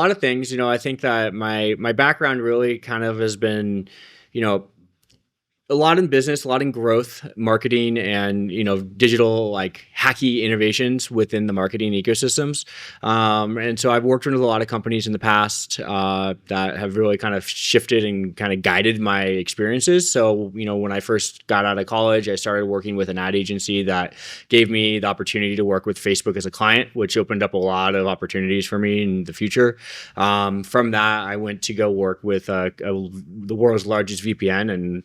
A lot of things, I think that my background really kind of has been, you know, a lot in business, a lot in growth, marketing, and digital like hacky innovations within the marketing ecosystems. And so I've worked with a lot of companies in the past that have really kind of shifted and kind of guided my experiences. So when I first got out of college, I started working with an ad agency that gave me the opportunity to work with Facebook as a client, which opened up a lot of opportunities for me in the future. From that, I went to go work with the world's largest VPN and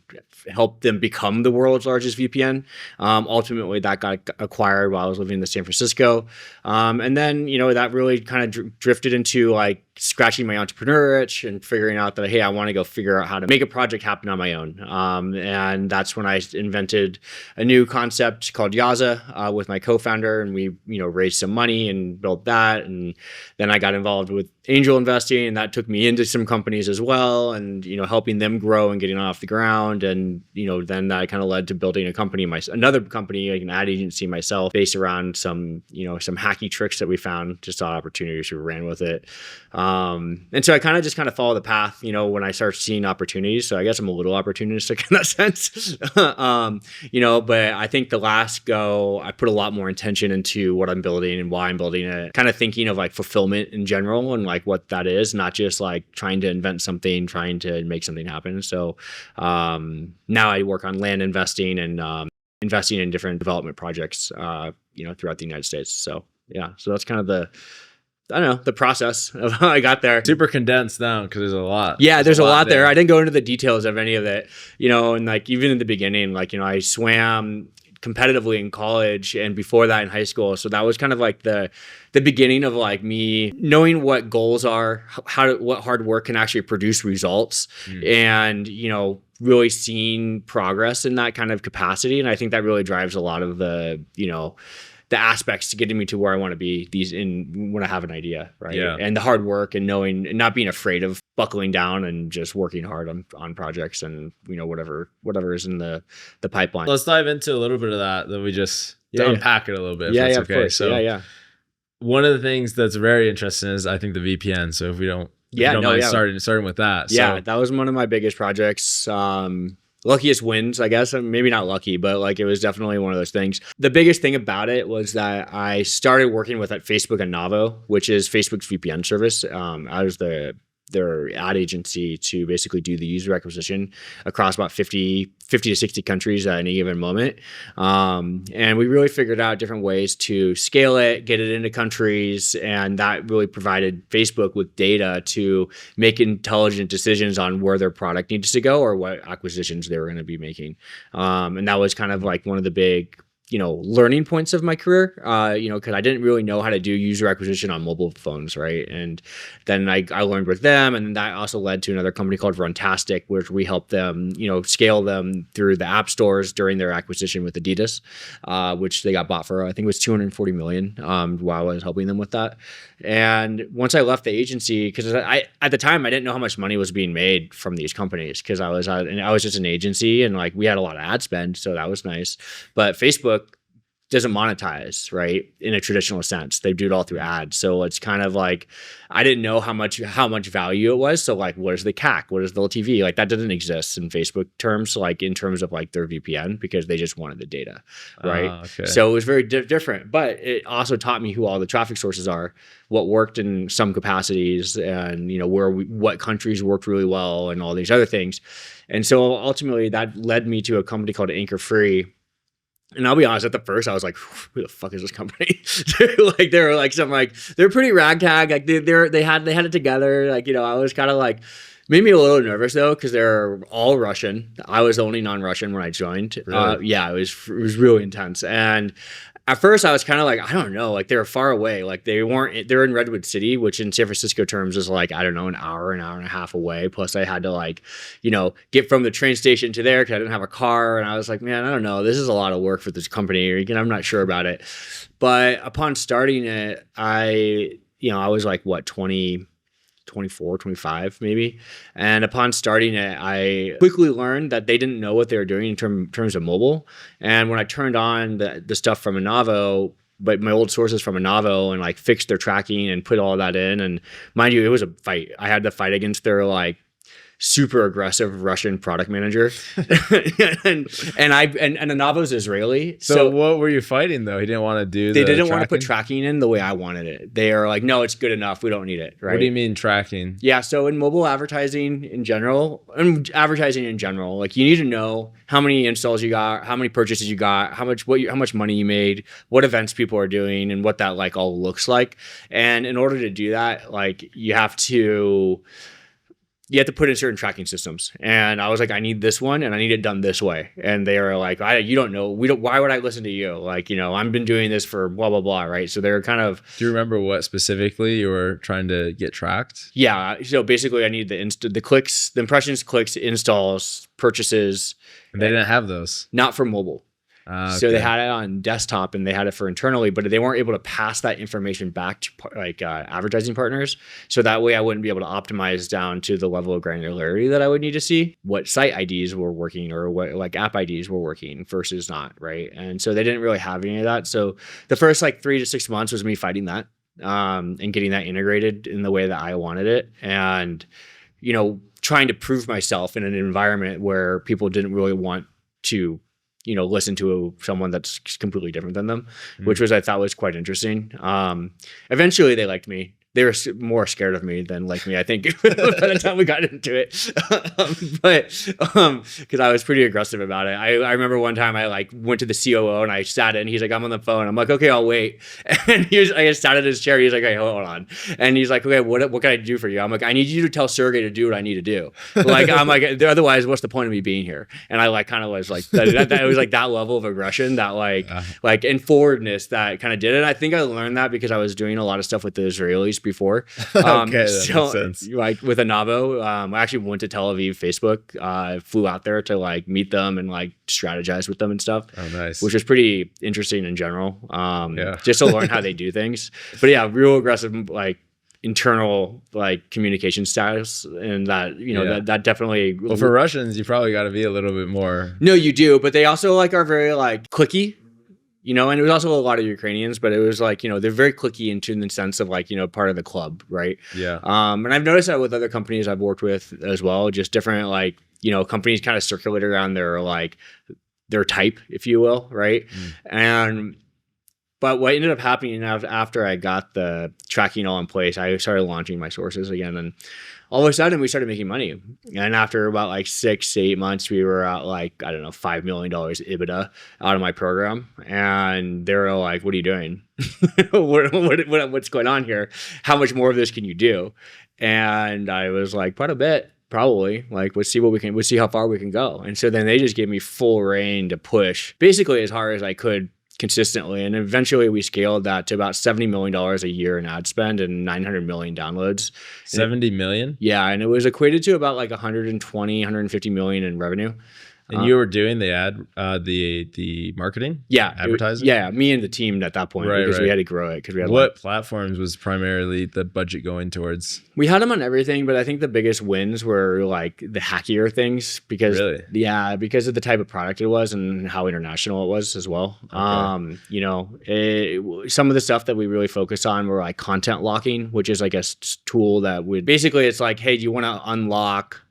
helped them become the world's largest VPN. Ultimately, that got acquired while I was living in San Francisco. And then, that really kind of drifted into like scratching my entrepreneur itch and figuring out that, hey, I want to go figure out how to make a project happen on my own. And that's when I invented a new concept called Yaza with my co-founder. And we, raised some money and built that. And then I got involved with angel investing, and that took me into some companies as well, and helping them grow and getting off the ground. And then that kind of led to building another company, like an ad agency myself, based around some hacky tricks that we found, just saw opportunities, we ran with it. And so I kind of follow the path, when I start seeing opportunities. So I guess I'm a little opportunistic in that sense. But I think the last go, I put a lot more intention into what I'm building and why I'm building it, kind of thinking of like fulfillment in general and like what that is, not just like trying to invent something, trying to make something happen. So now I work on land investing and investing in different development projects, throughout the United States. So yeah, so that's kind of the process of how I got there. Super condensed down because there's a lot. Yeah, there's a lot there. I didn't go into the details of any of it, and like even in the beginning, like, I swam competitively in college and before that in high school. So that was kind of like the beginning of like me knowing what goals are, what hard work can actually produce results, and, really seeing progress in that kind of capacity. And I think that really drives a lot of the aspects to getting me to where I want to be when I have an idea, right? Yeah. And the hard work and knowing and not being afraid of buckling down and just working hard on projects and, whatever is in the pipeline. Let's dive into a little bit of that we just unpack it a little bit. Yeah, if of okay. course. So yeah. One of the things that's very interesting is I think the VPN. So if you don't mind starting with that. Yeah, that was one of my biggest projects. Luckiest wins, I guess. Maybe not lucky, but like it was definitely one of those things. The biggest thing about it was that I started working with Facebook and Navo, which is Facebook's VPN service. I was their ad agency to basically do the user acquisition across about 50 to 60 countries at any given moment. And we really figured out different ways to scale it, get it into countries, and that really provided Facebook with data to make intelligent decisions on where their product needs to go or what acquisitions they were going to be making. And that was kind of like one of the big learning points of my career, because I didn't really know how to do user acquisition on mobile phones, right? And then I learned with them, and that also led to another company called Runtastic, which we helped them, scale them through the app stores during their acquisition with Adidas, which they got bought for, I think it was $240 million, while I was helping them with that. And once I left the agency, because at the time I didn't know how much money was being made from these companies, because I was just an agency, and like we had a lot of ad spend, so that was nice. But Facebook doesn't monetize, right, in a traditional sense. They do it all through ads. So it's kind of like I didn't know how much value it was. So like, what is the CAC? What is the LTV? Like that doesn't exist in Facebook terms, like in terms of like their VPN, because they just wanted the data, right? Okay. So it was very different, but it also taught me who all the traffic sources are, what worked in some capacities, and what countries worked really well, and all these other things. And so ultimately that led me to a company called Anchor Free. And I'll be honest, at the first I was like, who the fuck is this company? Like they were like some like they're pretty ragtag. Like they had it together. Like, I was kind of like, made me a little nervous though, because they're all Russian. I was the only non-Russian when I joined. Really? Yeah, it was really intense. And at first I was kind of like, I don't know, like they were far away. Like they're in Redwood City, which in San Francisco terms is like, I don't know, an hour and a half away. Plus I had to like, get from the train station to there because I didn't have a car. And I was like, man, I don't know, this is a lot of work for this company. Again, I'm not sure about it. But upon starting it, I was like, what, 24, 25 maybe. And upon starting it, I quickly learned that they didn't know what they were doing in terms of mobile. And when I turned on the stuff from Inavo, but my old sources from Anavo and like fixed their tracking and put all that in. And mind you, it was a fight. I had to fight against their like super aggressive Russian product manager. and Anavo's Israeli. So what were you fighting though? He didn't want to do They didn't want to put tracking in the way I wanted it. They are like, no, it's good enough. We don't need it. Right. What do you mean tracking? Yeah. So in mobile advertising in general, like you need to know how many installs you got, how many purchases you got, how much money you made, what events people are doing, and what that like all looks like. And in order to do that, like you have to put in certain tracking systems. And I was like, I need this one and I need it done this way. And they are like, you don't know. Why would I listen to you? Like, I've been doing this for blah, blah, blah. Right. So they're kind of. Do you remember what specifically you were trying to get tracked? Yeah. So basically I need the clicks, the impressions, clicks, installs, purchases. And they didn't have those. Not for mobile. Okay. So they had it on desktop and they had it for internally, but they weren't able to pass that information back to like advertising partners. So that way I wouldn't be able to optimize down to the level of granularity that I would need to see what site IDs were working or what like app IDs were working versus not. Right. And so they didn't really have any of that. So the first like 3 to 6 months was me fighting that and getting that integrated in the way that I wanted it. And, trying to prove myself in an environment where people didn't really want to listen to someone that's completely different than them, which I thought was quite interesting. Eventually they liked me. They were more scared of me than like me, I think, by the time we got into it. Because I was pretty aggressive about it. I remember one time I like went to the COO and I sat in. He's like, I'm on the phone. I'm like, okay, I'll wait. And I just sat in his chair. He's like, hey, hold on. And he's like, okay, what can I do for you? I'm like, I need you to tell Sergey to do what I need to do. Like, I'm like, otherwise, what's the point of me being here? And I like kind of was like, that it was like that level of aggression, that like and forwardness that kind of did it. I think I learned that because I was doing a lot of stuff with the Israelis before. Okay, that makes sense. Like with Anavo, I actually went to Tel Aviv, Facebook, flew out there to like meet them and like strategize with them and stuff. Oh, nice. Which was pretty interesting in general. Just to learn how they do things. But yeah, real aggressive, like internal like communication styles, and that that definitely. Well, for Russians, you probably got to be a little bit more. No, you do, but they also like are very like clicky. And it was also a lot of Ukrainians, but it was like, they're very clicky in the sense of like, part of the club, right? Yeah. And I've noticed that with other companies I've worked with as well, just different like, companies kind of circulate around their type, if you will, right? But what ended up happening after I got the tracking all in place, I started launching my sources again, and all of a sudden we started making money. And after about like 6 to 8 months, we were at like, I don't know, $5 million EBITDA out of my program. And they were like, what are you doing? What's going on here? How much more of this can you do? And I was like, quite a bit. Probably like, let's see how far we can go. And so then they just gave me full reign to push basically as hard as I could consistently. And eventually we scaled that to about $70 million a year in ad spend and 900 million downloads. 70 million? Yeah. And it was equated to about like 120, 150 million in revenue. And you were doing the ad, the marketing? Yeah. Advertising? Me and the team at that point, because we had to grow it. Because we had what platforms was primarily the budget going towards? We had them on everything, but I think the biggest wins were like the hackier things because because of the type of product it was and how international it was as well. Okay. Some of the stuff that we really focused on were like content locking, which is like a tool that would basically, it's like, hey, do you want to unlock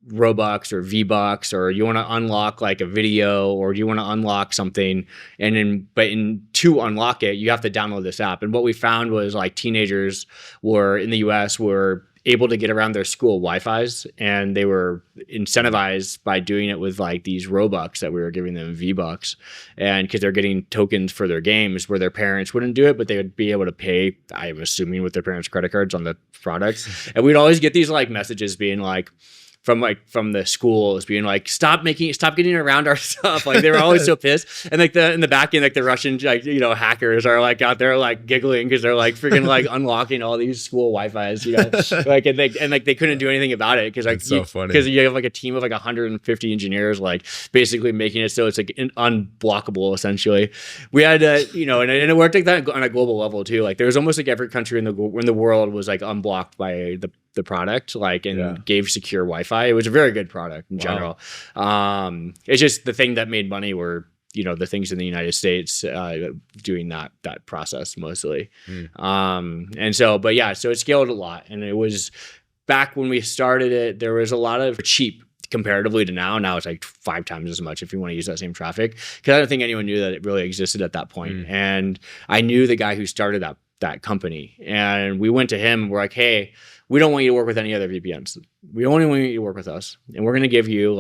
Robux or V-Bucks, or you want to unlock like a video, or do you want to unlock something, but to unlock it, you have to download this app. And what we found was like teenagers in the US were able to get around their school Wi-Fi's, and they were incentivized by doing it with like these Robux that we were giving them, V-Bucks, and because they're getting tokens for their games where their parents wouldn't do it, but they would be able to pay, I'm assuming, with their parents' credit cards on the products. And we'd always get these like messages being like, from the schools being like, stop getting around our stuff. Like they were always so pissed. And like in the back end, like the Russian, like, hackers are like out there like giggling because they're like freaking like unlocking all these school Wi-Fi's, like, and they couldn't do anything about it. Cause like, so funny. Cause you have like a team of like 150 engineers, like basically making it so it's like unblockable essentially. We had and it worked like that on a global level too. Like there was almost like every country in the world was like unblocked by the product, like, and gave secure Wi-Fi. It was a very good product in general. It's just the thing that made money were the things in the United States, doing that process mostly. And so, but yeah, so it scaled a lot, and it was back when we started it, there was a lot of cheap comparatively to now. Now it's like 5 times as much if you want to use that same traffic, because I don't think anyone knew that it really existed at that point. And I knew the guy who started that company, and we went to him and we're like, hey, we don't want you to work with any other VPNs. We only want you to work with us. And we're going to give you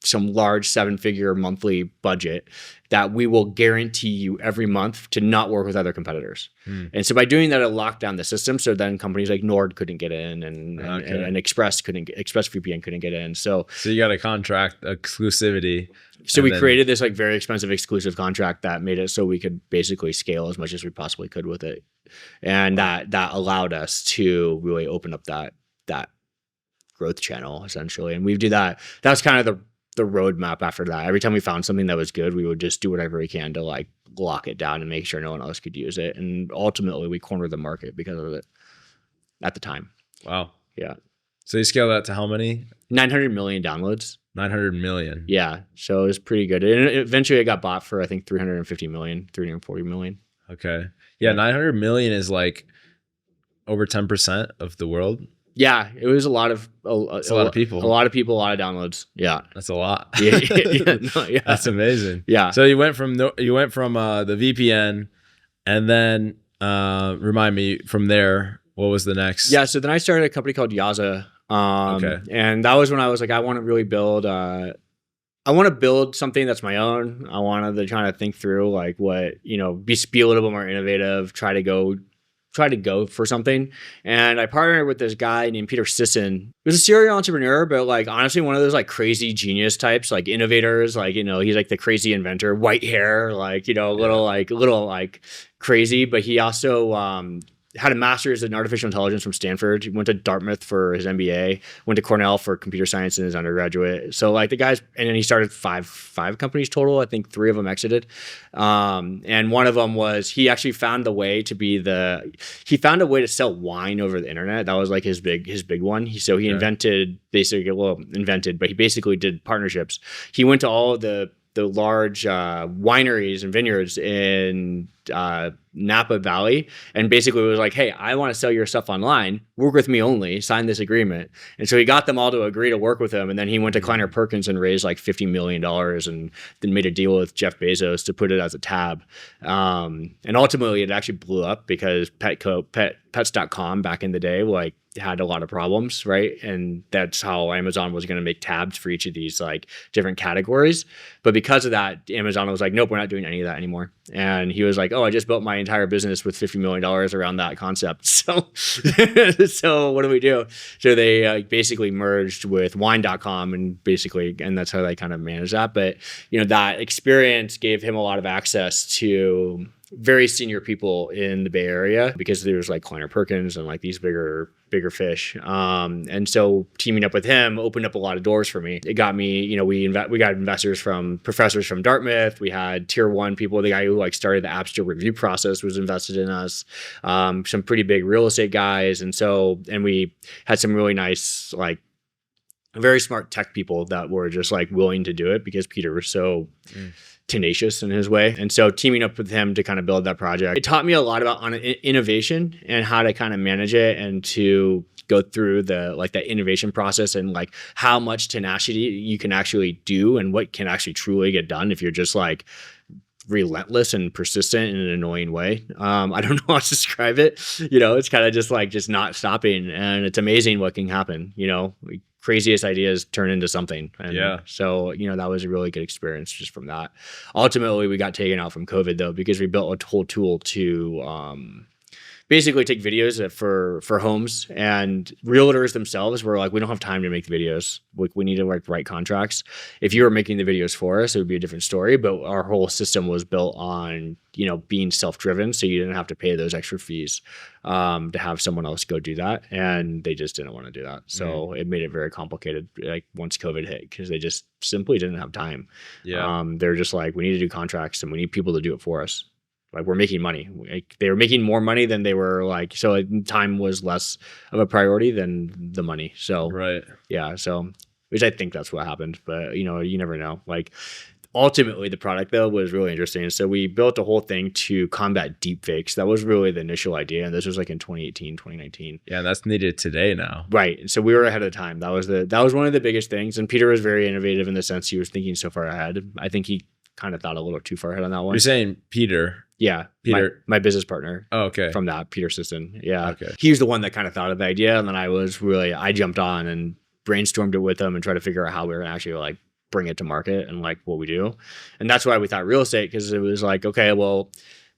some large 7-figure monthly budget that we will guarantee you every month to not work with other competitors. And so by doing that, it locked down the system. So then companies like Nord couldn't get in, and ExpressVPN couldn't get in. So you got a contract exclusivity. So we created this very expensive exclusive contract that made it so we could basically scale as much as we possibly could with it. And that allowed us to really open up that growth channel essentially. And we do that. That's kind of the roadmap after that. Every time we found something that was good, we would just do whatever we can to lock it down and make sure no one else could use it. And ultimately we cornered the market because of it at the time. Wow. Yeah. So you scale that to how many? 900 million downloads. 900 million. Yeah. So it was pretty good. And eventually it got bought for, I think, 350 million, 340 million. Okay. Yeah. 900 million is over 10% of the world. Yeah. It was a lot of people. A lot of people, a lot of downloads. Yeah. That's a lot. Yeah. That's amazing. Yeah. So you went from the VPN, and then remind me from there, what was the next? Yeah. So then I started a company called Yaza. And that was when I was like, I want to really build, I want to build something that's my own. I wanted to try to think through what, be a little bit more innovative, try to go for something. And I partnered with this guy named Peter Sisson. He was a serial entrepreneur, but honestly, one of those crazy genius types, innovators, he's the crazy inventor, white hair, little crazy, but he also, had a master's in artificial intelligence from Stanford. He went to Dartmouth for his MBA, went to Cornell for computer science in his undergraduate. So the guys, and then he started five companies total. I think 3 of them exited. And one of them was, he actually found a way to sell wine over the internet. That was his big one. He invented but he basically did partnerships. He went to all the large wineries and vineyards in Napa Valley, and basically was like, hey, I want to sell your stuff online, work with me only, sign this agreement. And so he got them all to agree to work with him, and then he went to Kleiner Perkins and raised $50 million, and then made a deal with Jeff Bezos to put it as a tab. And ultimately it actually blew up because pets.com back in the day had a lot of problems, right? And that's how Amazon was going to make tabs for each of these different categories. But because of that, Amazon was like, nope, we're not doing any of that anymore. And he was like, oh, I just built my entire business with $50 million around that concept. So what do we do? So they basically merged with wine.com, and that's how they kind of manage that. But that experience gave him a lot of access to very senior people in the Bay Area, because there's Kleiner Perkins and these bigger fish. And so teaming up with him opened up a lot of doors for me. It got me, we got professors from Dartmouth. We had tier 1 people. The guy who started the App Store review process was invested in us. Some pretty big real estate guys. And we had some really nice, very smart tech people that were just willing to do it, because Peter was so tenacious in his way. And so teaming up with him to kind of build that project, it taught me a lot about innovation and how to kind of manage it, and to go through the that innovation process, and how much tenacity you can actually do, and what can actually truly get done if you're just relentless and persistent in an annoying way. I don't know how to describe it. It's kind of just not stopping, and it's amazing what can happen. Craziest ideas turn into something. And so, that was a really good experience just from that. Ultimately, we got taken out from COVID though, because we built a whole tool to basically take videos for homes, and realtors themselves were like, we don't have time to make the videos. We need to write contracts. If you were making the videos for us, it would be a different story. But our whole system was built on, being self-driven. So you didn't have to pay those extra fees to have someone else go do that. And they just didn't want to do that. So it made it very complicated, once COVID hit, because they just simply didn't have time. Yeah. They're just like, we need to do contracts, and we need people to do it for us. We're making money. They were making more money than they were so time was less of a priority than the money. So, right. Yeah. So, which I think that's what happened, but you never know. ultimately the product though was really interesting. So we built a whole thing to combat deepfakes. That was really the initial idea. And this was like in 2018, 2019. Yeah, that's needed today now. Right. So we were ahead of time. That was one of the biggest things. And Peter was very innovative in the sense he was thinking so far ahead. I think he kind of thought a little too far ahead on that one. You're saying Peter. Yeah. Peter. My business partner. Oh, okay. From that, Peter Sisson. Yeah. Okay. He was the one that kind of thought of the idea. And then I jumped on and brainstormed it with him and tried to figure out how we were going to actually like bring it to market and like what we do. And that's why we thought real estate, because it was like, okay, well,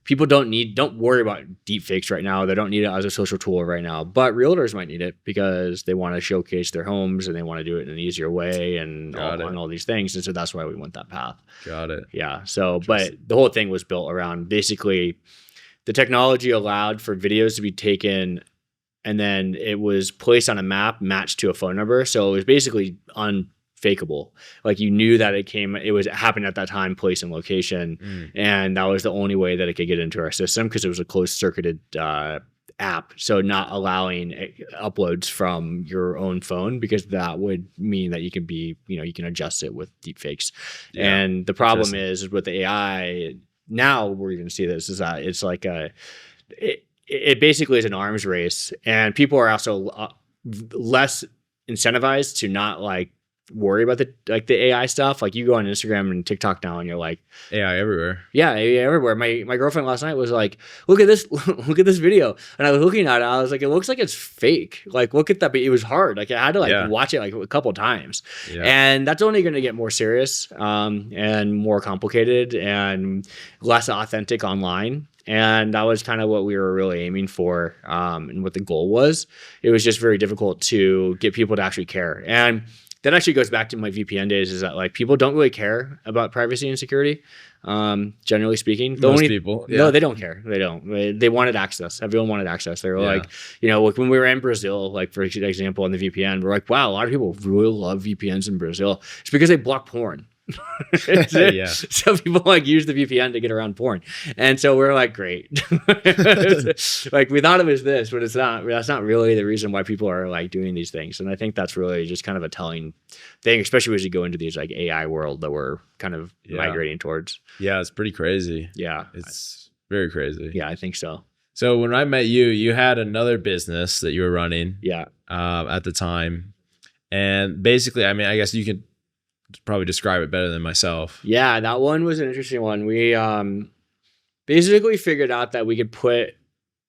people don't worry about deep fakes right now. They don't need it as a social tool right now, but realtors might need it because they want to showcase their homes and they want to do it in an easier way and all these things. And so that's why we went that path. Got it. Yeah. So, but the whole thing was built around basically the technology allowed for videos to be taken and then it was placed on a map matched to a phone number. So it was basically unfakeable. Like you knew that it happened at that time, place, and location. And that was the only way that it could get into our system because it was a closed circuited app. So not allowing uploads from your own phone because that would mean that you can adjust it with deepfakes. Yeah, and the problem is with the AI now we're going to see this is that it's like it basically is an arms race and people are also less incentivized to not like worry about the AI stuff. Like you go on Instagram and TikTok now and you're like AI everywhere. Yeah, AI everywhere. My girlfriend last night was like, look at this video. And I was looking at it, I was like, it looks like it's fake. Like look at that. But it was hard. Like I had to watch it like a couple times. Yeah. And that's only going to get more serious and more complicated and less authentic online. And that was kind of what we were really aiming for and what the goal was. It was just very difficult to get people to actually care. And that actually goes back to my VPN days is that like people don't really care about privacy and security, generally speaking. Most people. Yeah. No, they don't care. They don't. They wanted access. Everyone wanted access. They were like, like when we were in Brazil, like for example, on the VPN, we're like, wow, a lot of people really love VPNs in Brazil. It's because they block porn. Yeah. So people like use the VPN to get around porn, and so we're like, great. Like we thought it was this, but it's not. That's not really the reason why people are like doing these things. And I think that's really just kind of a telling thing, especially as you go into these like AI world that we're kind of migrating towards. Yeah, it's pretty crazy. Yeah, it's very crazy. Yeah, I think so. So when I met you, you had another business that you were running. Yeah. At the time, and basically, I mean, I guess you could probably describe it better than myself. Yeah, that one was an interesting one. We basically figured out that we could put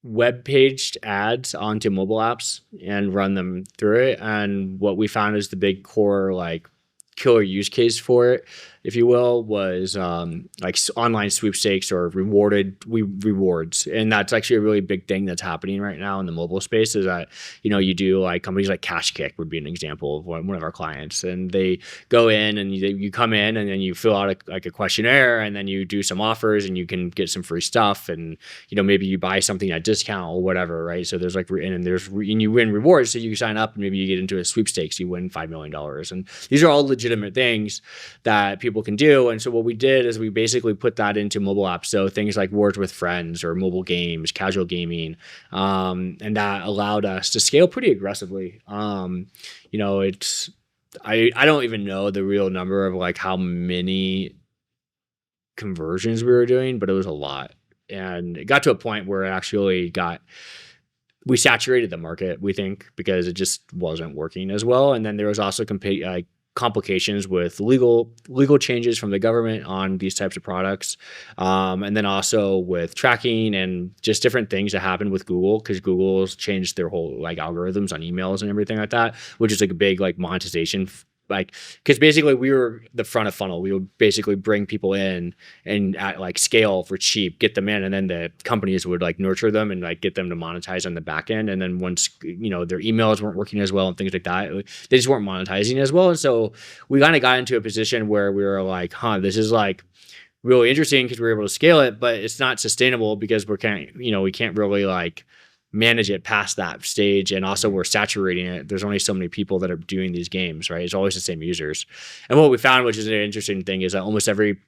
web-paged ads onto mobile apps and run them through it. And what we found is the big core like killer use case for it, if you will, was like online sweepstakes or rewards. And that's actually a really big thing that's happening right now in the mobile space is that, you do like companies like Cash Kick would be an example of one of our clients. And they go in and you come in and then you fill out a questionnaire and then you do some offers and you can get some free stuff. And, maybe you buy something at discount or whatever, right? So there's like, and you win rewards. So you sign up and maybe you get into a sweepstakes, you win $5 million. And these are all legitimate things that people can do. And so what we did is we basically put that into mobile apps. So things like Words with Friends or mobile games, casual gaming. And that allowed us to scale pretty aggressively. I don't even know the real number of like how many conversions we were doing, but it was a lot. And it got to a point where it actually we saturated the market, we think, because it just wasn't working as well. And then there was also complications with legal changes from the government on these types of products. And then also with tracking and just different things that happened with Google, because Google's changed their whole like algorithms on emails and everything like that, which is like a big like monetization because basically we were the front of funnel. We would basically bring people in and at like scale for cheap, get them in, and then the companies would like nurture them and like get them to monetize on the back end. And then once their emails weren't working as well and things like that, they just weren't monetizing as well. And so we kind of got into a position where we were like, this is like really interesting because we were able to scale it, but it's not sustainable because we can't really like manage it past that stage. And also we're saturating it. There's only so many people that are doing these games, right? It's always the same users. And what we found, which is an interesting thing, is that almost every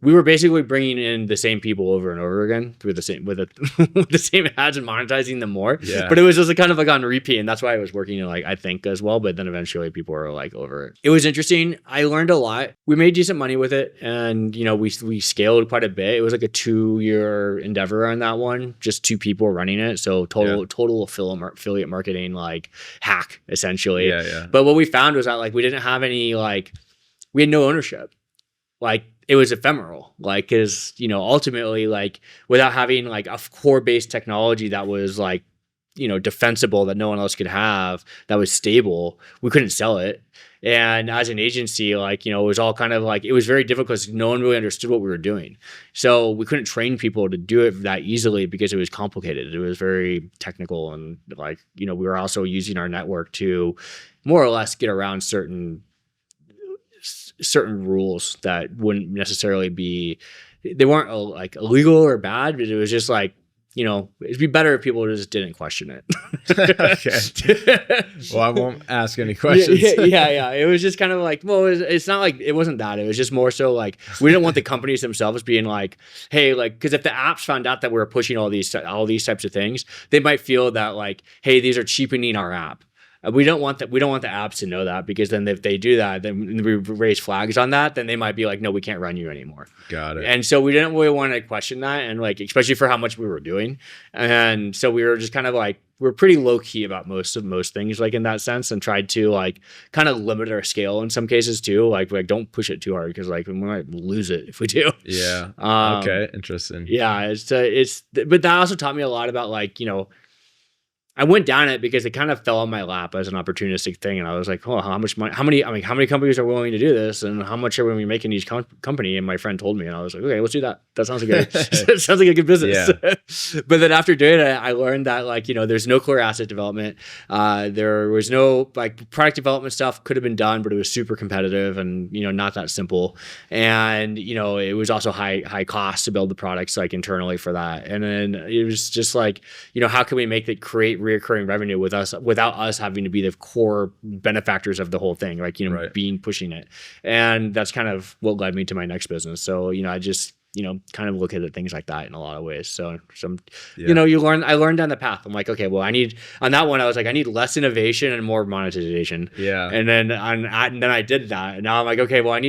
we were basically bringing in the same people over and over again through the same with the same ads and monetizing them more. Yeah. But it was just like kind of like on repeat, and that's why I was working like I think as well. But then eventually people were like over it. It was interesting. I learned a lot. We made decent money with it, and we scaled quite a bit. It was like a 2-year endeavor on that one, just 2 people running it. So total affiliate marketing like hack essentially. Yeah. But what we found was that like we didn't have any we had no ownership. Like it was ephemeral, like, cause ultimately like without having like a core based technology that was like, defensible that no one else could have, that was stable, we couldn't sell it. And as an agency, like, it was all kind of like, it was very difficult because no one really understood what we were doing. So we couldn't train people to do it that easily because it was complicated. It was very technical. And like, we were also using our network to more or less get around certain rules that wouldn't necessarily be, they weren't like illegal or bad, but it was just like, it'd be better if people just didn't question it. Okay. Well, I won't ask any questions. Yeah. It was just kind of like, well, it's not like, it wasn't that. It was just more so like, we didn't want the companies themselves being like, hey, like, because if the apps found out that we were pushing all these types of things, they might feel that like, hey, these are cheapening our app. We don't want that. We don't want the apps to know that, because then if they do that, then we raise flags on that, then they might be like, no, we can't run you anymore. Got it. And so we didn't really want to question that, and like, especially for how much we were doing. And so we were just kind of like, we're pretty low key about most things, like in that sense, and tried to like kind of limit our scale in some cases too. Like don't push it too hard, because like we might lose it if we do. Yeah. Okay. Interesting. Yeah. But that also taught me a lot about like, I went down it because it kind of fell on my lap as an opportunistic thing. And I was like, oh, how much money, how many companies are willing to do this? And how much are we making each company? And my friend told me, and I was like, okay, let's do that. That sounds like sounds like a good business. Yeah. But then after doing it, I learned that like, there's no clear asset development. There was no like product development stuff could have been done, but it was super competitive and, not that simple. And, it was also high cost to build the products like internally for that. And then it was just like, how can we make it create reoccurring revenue without us having to be the core benefactors of the whole thing, like, right. being pushing it. And that's kind of what led me to my next business. So, I just, kind of look at it, things like that in a lot of ways. So I learned down the path. I'm like, okay, well, on that one, I was like, I need less innovation and more monetization. Yeah. And then I did that. And now I'm like, okay, well,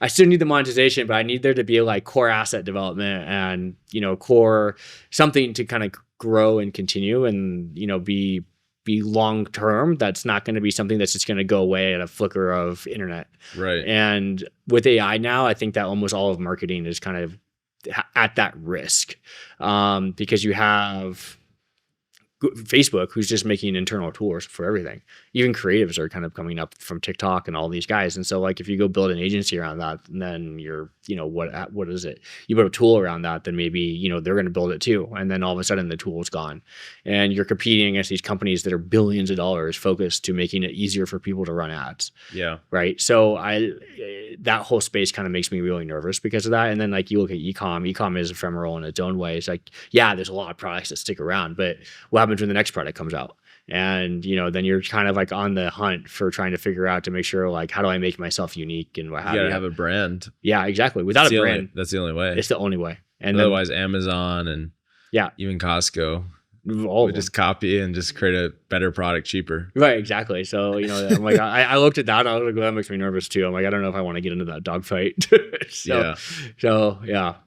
I still need the monetization, but I need there to be like core asset development and, core something to kind of grow and continue and, be long term. That's not going to be something that's just going to go away at a flicker of internet. Right. And with AI now, I think that almost all of marketing is kind of at that risk, because you have Facebook, who's just making internal tools for everything. Even creatives are kind of coming up from TikTok and all these guys. And so like, if you go build an agency around that, then you're, what is it? You build a tool around that, then maybe, they're going to build it too. And then all of a sudden the tool's gone, and you're competing against these companies that are billions of dollars focused to making it easier for people to run ads. Yeah. Right. So that whole space kind of makes me really nervous because of that. And then like you look at e-com is ephemeral in its own way. It's like, yeah, there's a lot of products that stick around, but what happens when the next product comes out? And, then you're kind of like on the hunt for trying to figure out to make sure like, how do I make myself unique and what have you. You gotta have a brand. Yeah, exactly. Without a brand, that's the only way. It's the only way. And otherwise Amazon and even Costco would just copy and just create a better product cheaper. Right, exactly. So, I'm like, I looked at that. I was like, well, that makes me nervous too. I'm like, I don't know if I want to get into that dogfight.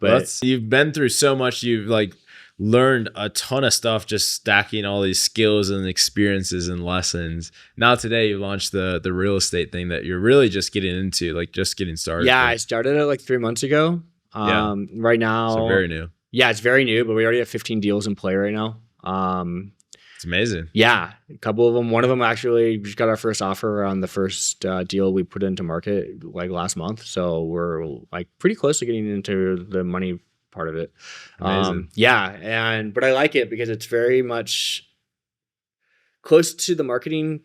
But you've been through so much. You've like learned a ton of stuff just stacking all these skills and experiences and lessons. Now today you launched the real estate thing that you're really just getting into, like just getting started. Yeah, I started it like 3 months ago. Right now. So very new. Yeah, it's very new, but we already have 15 deals in play right now. It's amazing. Yeah, a couple of them. One of them actually, we just got our first offer on the first deal we put into market like last month. So we're like pretty close to getting into the money part of it. Amazing. But I like it because it's very much close to the marketing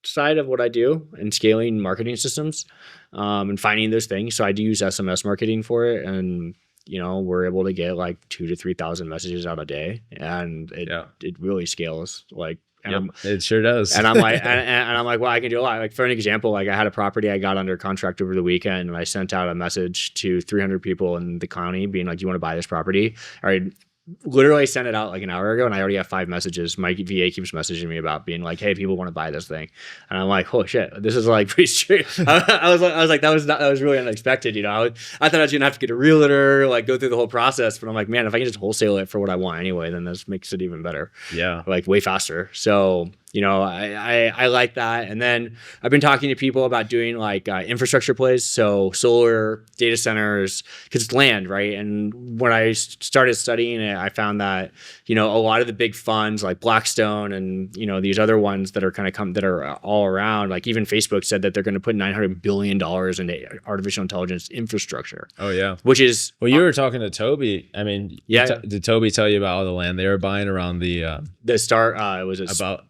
side of what I do and scaling marketing systems, and finding those things. So I do use SMS marketing for it, and we're able to get like 2,000 to 3,000 messages out a day, and it really scales like And it sure does. and I'm like, and I'm like, well, I can do a lot. Like for an example, like I had a property I got under contract over the weekend, and I sent out a message to 300 people in the county being like, "You want to buy this property?" All right. Literally sent it out like an hour ago, and I already have 5 messages. My VA keeps messaging me about being like, "Hey, people want to buy this thing," and I'm like, "Oh shit, this is like pretty straight." I was like, that was really unexpected. You know, I thought I was gonna have to get a realtor, like go through the whole process, but I'm like, man, if I can just wholesale it for what I want anyway, then this makes it even better. Yeah, like way faster. So you know, I like that. And then I've been talking to people about doing like infrastructure plays. So solar, data centers, because it's land, right? And when I started studying it, I found that, you know, a lot of the big funds like Blackstone and, you know, these other ones that are kind of that are all around, like even Facebook said that they're going to put $900 billion into artificial intelligence infrastructure. Oh, yeah. Which is... Well, you were talking to Toby. I mean, yeah. Did Toby tell you about all the land they were buying around the start?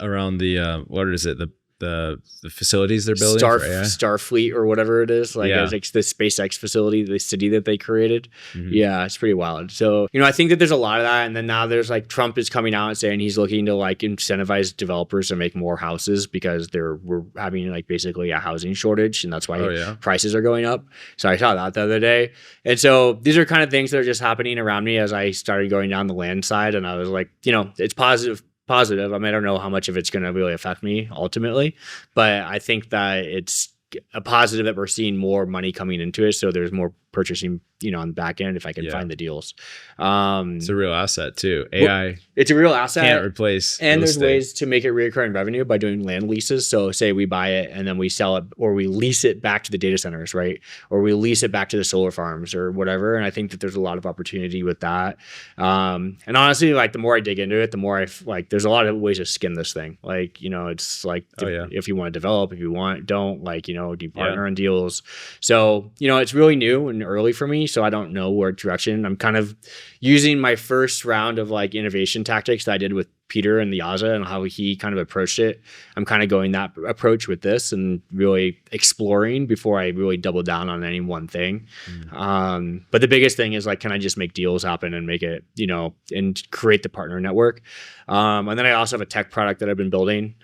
Around the what is it, the facilities they're building for AI? Starfleet or whatever it is, like it's like the SpaceX facility, the city that they created. Yeah, it's pretty wild. So you know, I think that there's a lot of that, and then now there's like Trump is coming out and saying he's looking to like incentivize developers to make more houses because we're having like basically a housing shortage, and that's why prices are going up. So I saw that the other day, and so these are kind of things that are just happening around me as I started going down the land side, and I was like, you know, it's positive. I mean, I don't know how much of it's going to really affect me ultimately, but I think that it's a positive that we're seeing more money coming into it. So there's more purchasing, you know, on the back end if I can find the deals. It's a real asset too. AI. It's a real asset. Can't replace. And there's ways to make it recurring revenue by doing land leases. So say we buy it and then we sell it, or we lease it back to the data centers, right? Or we lease it back to the solar farms or whatever. And I think that there's a lot of opportunity with that. And honestly, like the more I dig into it, the more I like, there's a lot of ways to skin this thing. Like, you know, it's like, if you want to develop, if you want, don't, like, you know, do you partner on deals? So, you know, it's really new and early for me. So I don't know where direction. I'm kind of using my first round of like innovation tactics that I did with Peter and the Yaza and how he kind of approached it. I'm kind of going that approach with this and really exploring before I really double down on any one thing. But the biggest thing is like, can I just make deals happen and make it, you know, and create the partner network? And then I also have a tech product that I've been building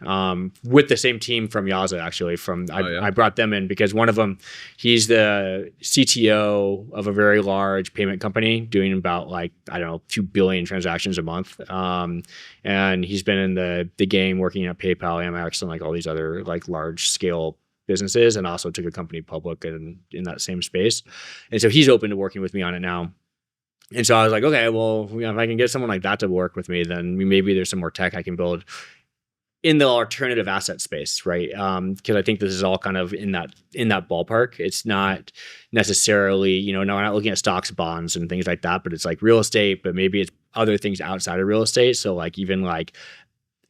with the same team from Yaza, actually. I brought them in because one of them, he's the CTO of a very large payment company doing about like, I don't know, 2 billion transactions a month. And he's been in the game working at PayPal, Amex, and like all these other like large scale businesses, and also took a company public in that same space. And so he's open to working with me on it now. And so I was like, okay, well, you know, if I can get someone like that to work with me, then maybe there's some more tech I can build in the alternative asset space, right? Because I think this is all kind of in that ballpark. It's not necessarily, you know, no, we're not looking at stocks, bonds, and things like that, but it's like real estate, but maybe it's other things outside of real estate. So like even like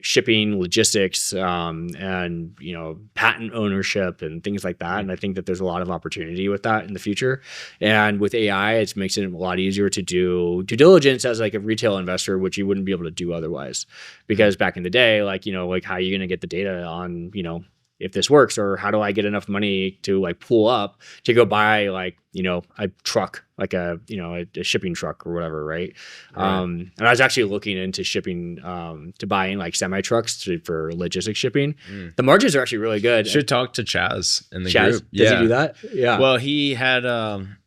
shipping, logistics, and, you know, patent ownership and things like that. And I think that there's a lot of opportunity with that in the future. And with AI, it makes it a lot easier to do due diligence as like a retail investor, which you wouldn't be able to do otherwise. Because back in the day, like, you know, like how are you going to get the data on, you know, if this works, or how do I get enough money to like pull up to go buy like, you know, a truck, like a, you know, a shipping truck or whatever. Right. And I was actually looking into shipping, to buying like semi trucks for logistics shipping. The margins are actually really good. Should talk to Chaz in the Chaz, group. Does he do that? Yeah. Well, he had,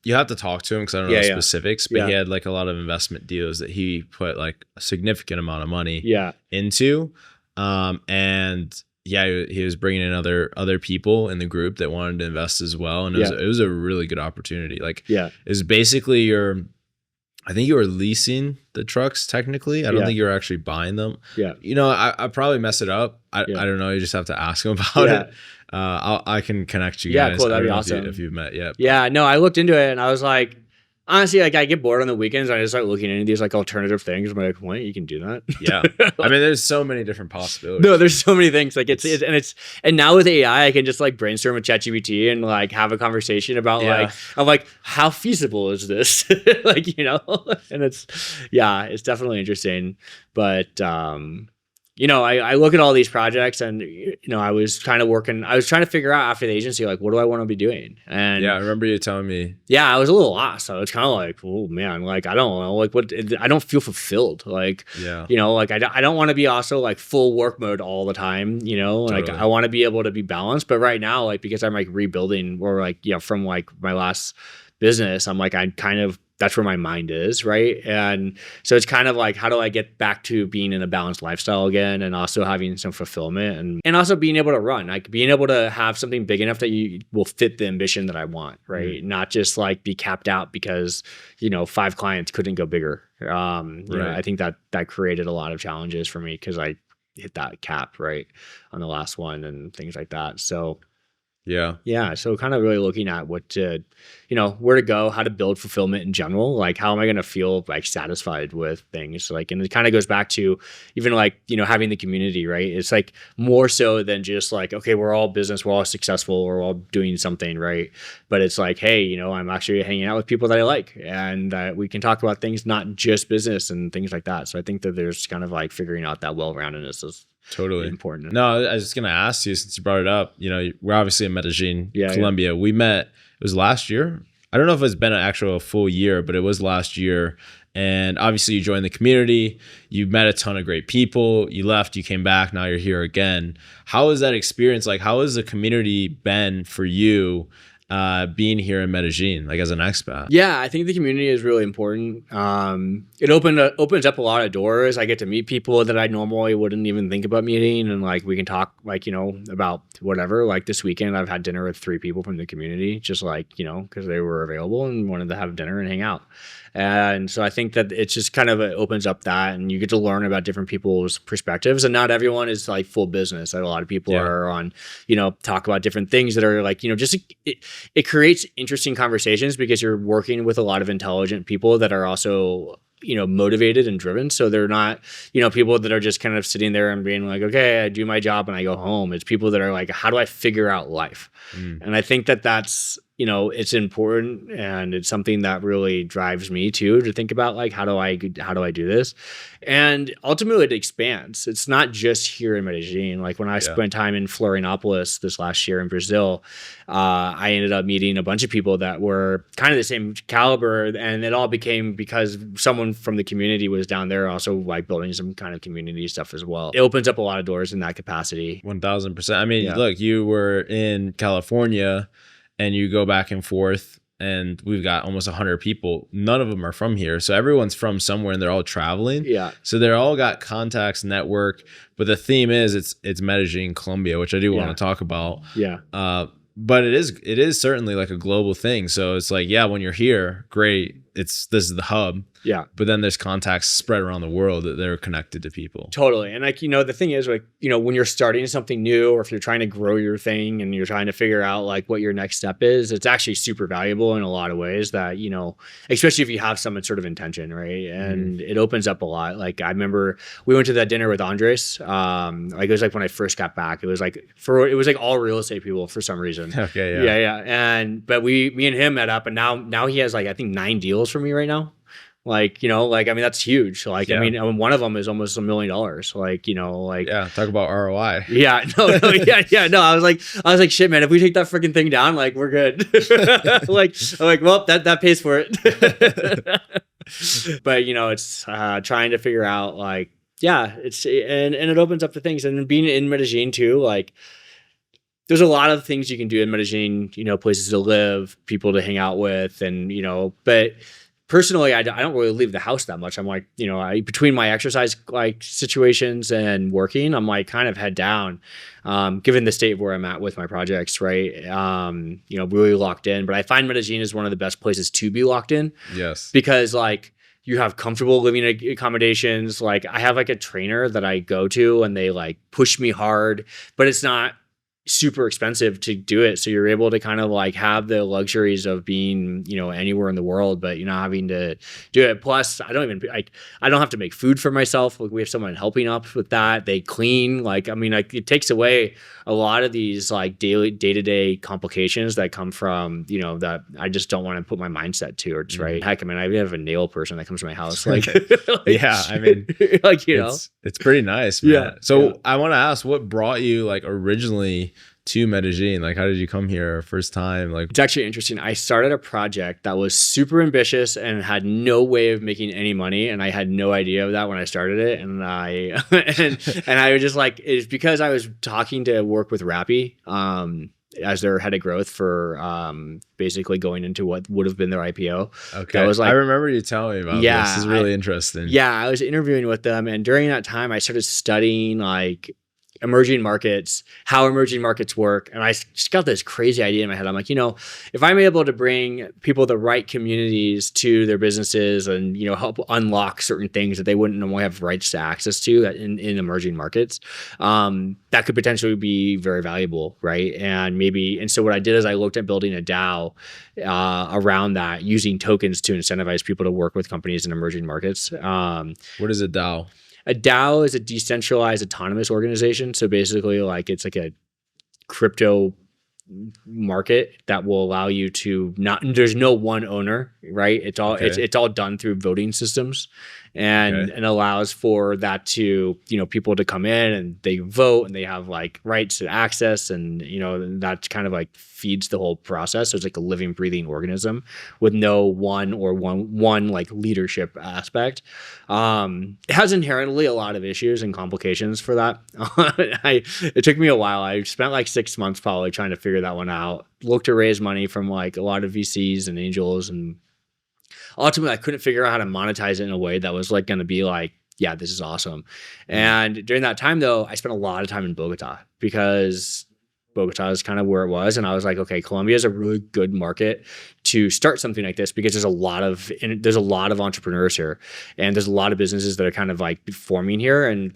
you have to talk to him because I don't know the specifics, but he had like a lot of investment deals that he put like a significant amount of money into. And yeah, he was bringing in other people in the group that wanted to invest as well, and it was a really good opportunity. Like, it was basically I think you were leasing the trucks technically. I don't think you were actually buying them. Yeah, you know, I probably mess it up. I don't know. You just have to ask him about it. I can connect you guys. Yeah, cool. That'd be awesome if you've met yet. Yeah, no, I looked into it and I was like, honestly, like I get bored on the weekends and I just start looking into these like alternative things. I'm like, wait, you can do that? Yeah. I mean, there's so many different possibilities. No, there's so many things. Like and now with AI, I can just like brainstorm with ChatGPT and like have a conversation about like how feasible is this? like, you know, and it's definitely interesting. But I look at all these projects and, I was trying to figure out after the agency, like, what do I want to be doing? And Yeah, I remember you telling me. yeah, I was a little lost. So it's kind of like, oh man, like, I don't know, like I don't feel fulfilled. Like, Yeah. like I don't want to be also like full work mode all the time, like Totally. I want to be able to be balanced. But right now, like, because I'm like rebuilding or like, from like my last business, I'm like, that's where my mind is, right? And so it's kind of like, how do I get back to being in a balanced lifestyle again, and also having some fulfillment, and also being able to run, like being able to have something big enough that you will fit the ambition that I want, right? Not just like be capped out because 5 clients couldn't go bigger. I think that created a lot of challenges for me because I hit that cap right on the last one and things like that. So yeah. So kind of really looking at what to, where to go, how to build fulfillment in general. Like, how am I going to feel like satisfied with things? Like, and it kind of goes back to even like, having the community, right? It's like more so than just like, okay, we're all business, we're all successful, we're all doing something, right? But it's like, hey, I'm actually hanging out with people that I like, and we can talk about things, not just business and things like that. So I think that there's kind of like figuring out that well-roundedness is Totally important. No, I was just gonna ask you, since you brought it up. We're obviously in Medellin, Colombia. Yeah. We met. It was last year. I don't know if it's been a full year, but it was last year. And obviously, you joined the community. You met a ton of great people. You left. You came back. Now you're here again. How was that experience? Like, how has the community been for you? Being here in Medellin, like as an expat? Yeah, I think the community is really important. It opens up a lot of doors. I get to meet people that I normally wouldn't even think about meeting, and like we can talk like about whatever. Like this weekend, I've had dinner with 3 people from the community, just like because they were available and wanted to have dinner and hang out. And so I think that it's just kind of opens up that, and you get to learn about different people's perspectives. And not everyone is like full business. A lot of people are on, talk about different things that are like, just it creates interesting conversations because you're working with a lot of intelligent people that are also motivated and driven. So they're not people that are just kind of sitting there and being like, okay, I do my job and I go home. It's people that are like, how do I figure out life? And I think that that's it's important, and it's something that really drives me too, to think about like, how do I do this? And ultimately it expands. It's not just here in Medellin. Like when I spent time in Florianopolis this last year in Brazil, I ended up meeting a bunch of people that were kind of the same caliber, and it all became because someone from the community was down there also like building some kind of community stuff as well. It opens up a lot of doors in that capacity. 1000%. I mean, look, you were in California and you go back and forth, and we've got almost 100 people. None of them are from here. So everyone's from somewhere, and they're all traveling. Yeah. So they're all got contacts, network. But the theme is it's Medellin, Colombia, which I do want to talk about. Yeah. But it is certainly like a global thing. So it's like, yeah, when you're here, great. This is the hub. Yeah. But then there's contacts spread around the world that they're connected to people. Totally. And like, the thing is like, when you're starting something new, or if you're trying to grow your thing and you're trying to figure out like what your next step is, it's actually super valuable in a lot of ways that, especially if you have some sort of intention, right? And it opens up a lot. Like I remember we went to that dinner with Andres. Like it was like when I first got back, it was like all real estate people for some reason. Okay. Yeah. But me and him met up, and now he has like, I think 9 deals for me right now. Like, I mean, that's huge. Like, I mean, one of them is almost $1 million. Like, yeah, talk about ROI. Yeah, no, no. I was like, shit, man, if we take that freaking thing down, like, we're good. I'm like, well, that pays for it. But, it's trying to figure out like, yeah, and it opens up the things. And being in Medellin too, like, there's a lot of things you can do in Medellin, places to live, people to hang out with, and, but personally, I don't really leave the house that much. I'm like, between my exercise like situations and working, I'm like kind of head down, given the state of where I'm at with my projects, right? Really locked in. But I find Medellin is one of the best places to be locked in. Yes. Because like you have comfortable living accommodations. Like I have like a trainer that I go to, and they like push me hard, but it's not super expensive to do it. So you're able to kind of like have the luxuries of being, anywhere in the world, but you're not having to do it. Plus, I don't have to make food for myself. Like we have someone helping up with that. They clean. It takes away a lot of these like day-to-day complications that come from, that I just don't want to put my mindset towards, right? Heck, I have a nail person that comes to my house. Like, yeah, it's pretty nice, man. Yeah. So I want to ask, what brought you like originally to Medellin? Like, how did you come here first time? Like, it's actually interesting. I started a project that was super ambitious and had no way of making any money, and I had no idea of that when I started it. And I and I was just like, it's because I was talking to work with Rappi as their head of growth for basically going into what would have been their IPO. Okay, that was like, I remember you telling me about this. This is really interesting. Yeah, I was interviewing with them, and during that time, I started studying like emerging markets, how emerging markets work. And I just got this crazy idea in my head. I'm like, if I'm able to bring people the right communities to their businesses and, help unlock certain things that they wouldn't normally have rights to access to in emerging markets, that could potentially be very valuable, right? And so what I did is I looked at building a DAO around that, using tokens to incentivize people to work with companies in emerging markets. What is a DAO? A DAO is a decentralized autonomous organization. So basically, like it's like a crypto market that will allow you to there's no one owner, right? It's all done through voting systems, and allows for that to, people to come in and they vote and they have like rights to access, and that kind of like feeds the whole process. So it's like a living, breathing organism with no one like leadership aspect. It has inherently a lot of issues and complications for that. It took me a while. I spent like 6 months probably trying to figure that one out. Looked to raise money from like a lot of VCs and angels, and ultimately I couldn't figure out how to monetize it in a way that was like going to be like, yeah, this is awesome. And during that time though, I spent a lot of time in Bogota, because Bogota is kind of where it was. And I was like, okay, Colombia is a really good market to start something like this, because there's a lot of entrepreneurs here, and there's a lot of businesses that are kind of like forming here, and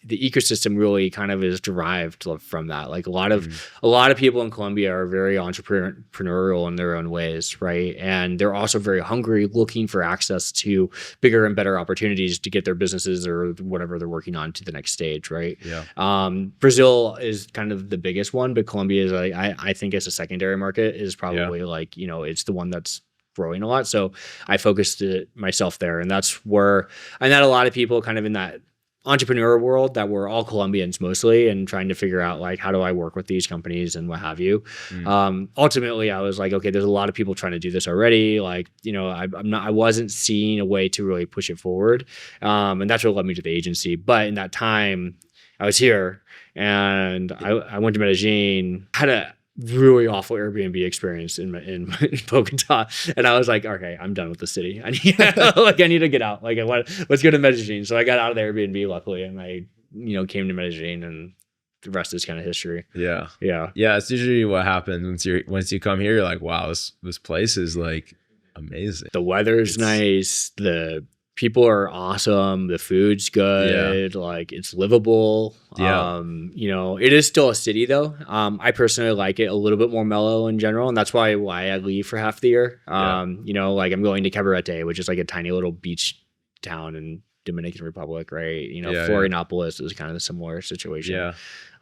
the ecosystem really kind of is derived from that. Like a lot of people in Colombia are very entrepreneurial in their own ways, right? And they're also very hungry, looking for access to bigger and better opportunities to get their businesses or whatever they're working on to the next stage, right? Yeah. Brazil is kind of the biggest one, but Colombia is I think as a secondary market is probably like, it's the one that's growing a lot. So I focused myself there, and that's where I met a lot of people kind of in that entrepreneur world that were all Colombians mostly, and trying to figure out like, how do I work with these companies and what have you. Ultimately I was like, okay, there's a lot of people trying to do this already. Like, I wasn't seeing a way to really push it forward. And that's what led me to the agency. But in that time I was here, and I went to Medellin, had a really awful Airbnb experience in Bogota, and I was like, okay, I'm done with the city. I need to get out. Like, let's go to Medellin. So I got out of the Airbnb luckily, and I came to Medellin, and the rest is kind of history. Yeah. It's usually what happens once you come here. You're like, wow, this place is like amazing. The weather's nice. The people are awesome. The food's good. Like, it's livable. It is still a city though. I personally like it a little bit more mellow in general, and that's why I leave for half the year. Like I'm going to Cabarete, which is like a tiny little beach town in Dominican Republic, right? Florianopolis is kind of a similar situation.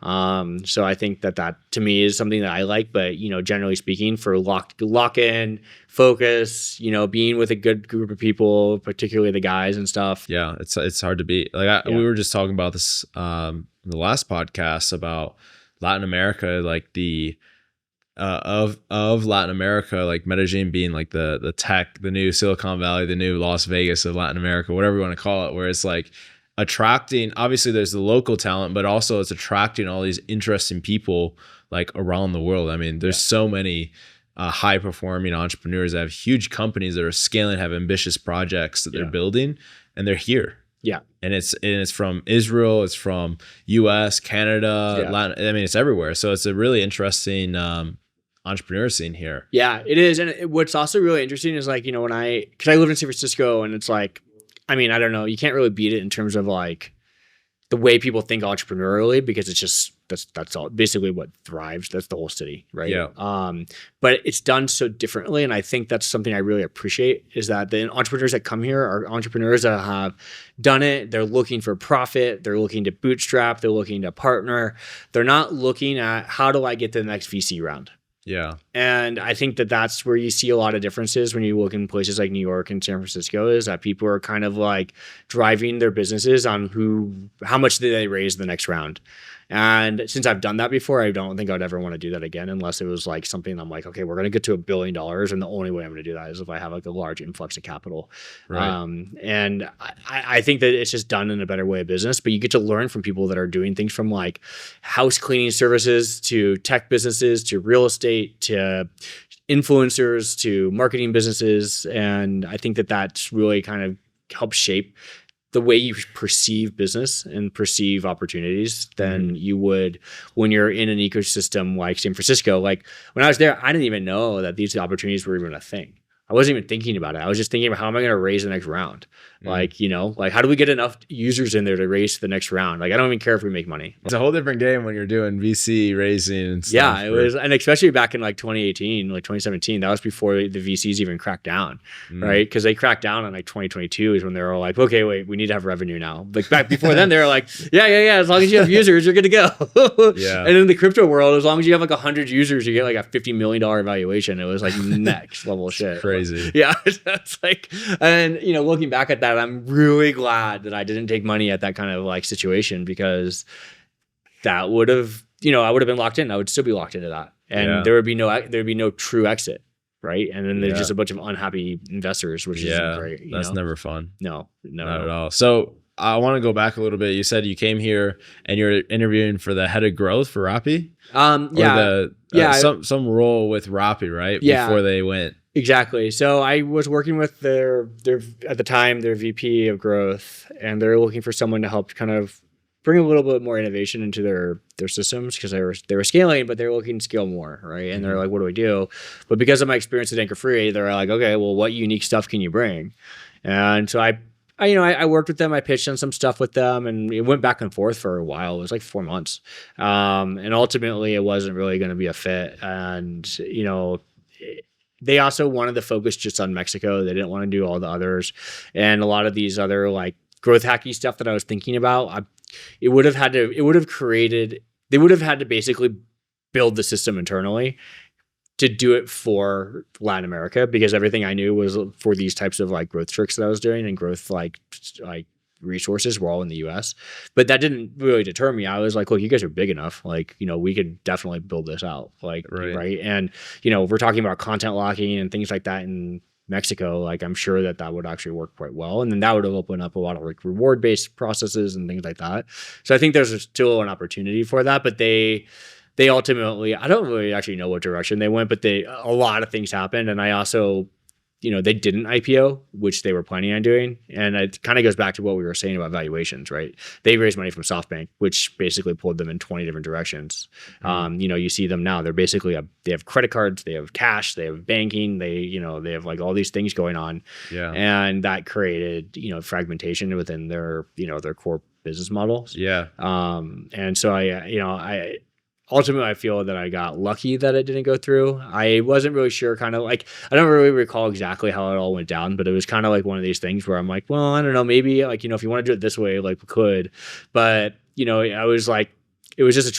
So I think that to me is something that I like, but generally speaking, for lock in, focus, being with a good group of people, particularly the guys and stuff. Yeah, it's hard to beat. Like we were just talking about this in the last podcast about Latin America, like the of Latin America, like Medellin being like the tech, the new Silicon Valley, the new Las Vegas of Latin America, whatever you want to call it, where it's like attracting, obviously there's the local talent, but also it's attracting all these interesting people like around the world. I mean, there's so many high performing entrepreneurs that have huge companies that are scaling, have ambitious projects that they're building, and they're here. Yeah. And it's from Israel, it's from US, Canada, Latin, I mean, it's everywhere. So it's a really interesting entrepreneur scene here. Yeah, it is. And what's also really interesting is like, because I live in San Francisco, and it's like, I don't know, you can't really beat it in terms of like the way people think entrepreneurially, because it's just that's all basically what thrives. That's the whole city, right? Yeah. But it's done so differently, and I think that's something I really appreciate is that the entrepreneurs that come here are entrepreneurs that have done it. They're looking for profit. They're looking to bootstrap. They're looking to partner. They're not looking at how do I get to the next VC round. Yeah. And I think that that's where you see a lot of differences when you look in places like New York and San Francisco is that people are kind of like driving their businesses on how much did they raise the next round. And since I've done that before, I don't think I'd ever want to do that again unless it was like something I'm like, okay, we're going to get to $1 billion. And the only way I'm going to do that is if I have like a large influx of capital. Right. And I think that it's just done in a better way of business, but you get to learn from people that are doing things from like house cleaning services to tech businesses to real estate to influencers to marketing businesses. And I think that that's really kind of helps shape the way you perceive business and perceive opportunities than you would when you're in an ecosystem like San Francisco. Like when I was there, I didn't even know that these opportunities were even a thing. I wasn't even thinking about it. I was just thinking about how am I going to raise the next round? Like, like how do we get enough users in there to raise the next round? Like, I don't even care if we make money. It's a whole different game when you're doing VC raising and stuff. Yeah, it was. And especially back in like 2018, like 2017, that was before the VCs even cracked down, right? Because they cracked down in like 2022 is when they were all like, okay, wait, we need to have revenue now. Like back before then, they were like, yeah. As long as you have users, you're good to go. Yeah. And in the crypto world, as long as you have like 100 users, you get like a $50 million valuation. It was like next level shit. Crazy. Yeah. It's like, and looking back at that, I'm really glad that I didn't take money at that kind of like situation because that would have, I would have been locked in. I would still be locked into that. And there'd be no true exit. Right. And then there's just a bunch of unhappy investors, which isn't great. That's never fun. No, not at all. So I want to go back a little bit. You said you came here and you're interviewing for the head of growth for Rappi. Some role with Rappi, right? Yeah. Before they went. Exactly. So I was working with their at the time their VP of growth, and they're looking for someone to help kind of bring a little bit more innovation into their systems because they were scaling, but they're looking to scale more, right? And they're like, what do we do? But because of my experience at Anchor Free, they're like, okay, well, what unique stuff can you bring? And so I worked with them. I pitched on some stuff with them, and it went back and forth for a while. It was like 4 months, and ultimately, it wasn't really going to be a fit. And they also wanted to focus just on Mexico. They didn't want to do all the others. And a lot of these other like growth hacky stuff that I was thinking about, they would have had to basically build the system internally to do it for Latin America because everything I knew was for these types of like growth tricks that I was doing and growth like resources were all in the US. But that didn't really deter me. I was like, look, you guys are big enough. Like, we could definitely build this out. Like, right. And, we're talking about content locking and things like that in Mexico. Like, I'm sure that would actually work quite well. And then that would have opened up a lot of like reward-based processes and things like that. So I think there's still an opportunity for that, but they ultimately, I don't really actually know what direction they went, but a lot of things happened. And I also, they didn't IPO, which they were planning on doing. And it kind of goes back to what we were saying about valuations, right? They raised money from SoftBank, which basically pulled them in 20 different directions. You see them now, they're basically, they have credit cards, they have cash, they have banking, they have like all these things going on. Yeah. And that created, fragmentation within their core business models. Yeah. And so ultimately, I feel that I got lucky that it didn't go through. I wasn't really sure, kind of like, I don't really recall exactly how it all went down, but it was kind of like one of these things where I'm like, well, I don't know, maybe like, if you want to do it this way, like we could, but I was like, it was a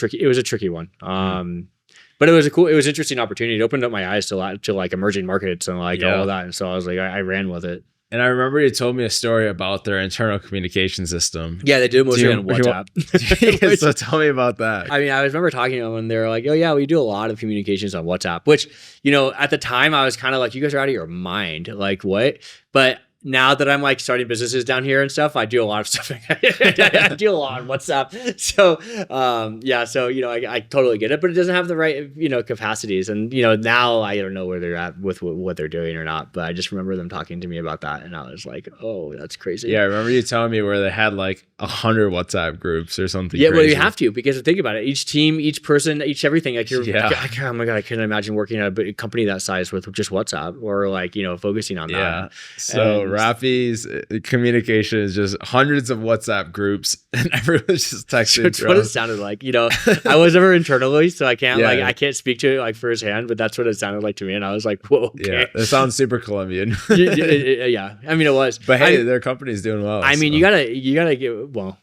tricky one. But it was interesting opportunity. It opened up my eyes to like emerging markets and like all of that. And so I was like, I ran with it. And I remember you told me a story about their internal communication system. Yeah, they do mostly on WhatsApp. So tell me about that. I mean, I remember talking to them and they were like, oh yeah, we do a lot of communications on WhatsApp, which, at the time I was kind of like, you guys are out of your mind. Like what? But now that I'm like starting businesses down here and stuff, I do a lot of stuff. I do a lot on WhatsApp. So, I totally get it, but it doesn't have the right, capacities. And, now I don't know where they're at with what they're doing or not, but I just remember them talking to me about that. And I was like, oh, that's crazy. Yeah. I remember you telling me where they had like 100 WhatsApp groups or something. Yeah. Crazy. Well, you have to, because think about it. Each team, each person, each everything. Like oh my God, I couldn't imagine working at a company that size with just WhatsApp or like, focusing on that. So Rappy's communication is just hundreds of WhatsApp groups, and everyone's just texting. It's what it sounded like. You know, I was never internally, so I can't I can't speak to it like firsthand, but that's what it sounded like to me. And I was like, whoa, okay. Yeah, it sounds super Colombian. Yeah, I mean, it was. But hey, their company's doing well. I mean, you gotta get well,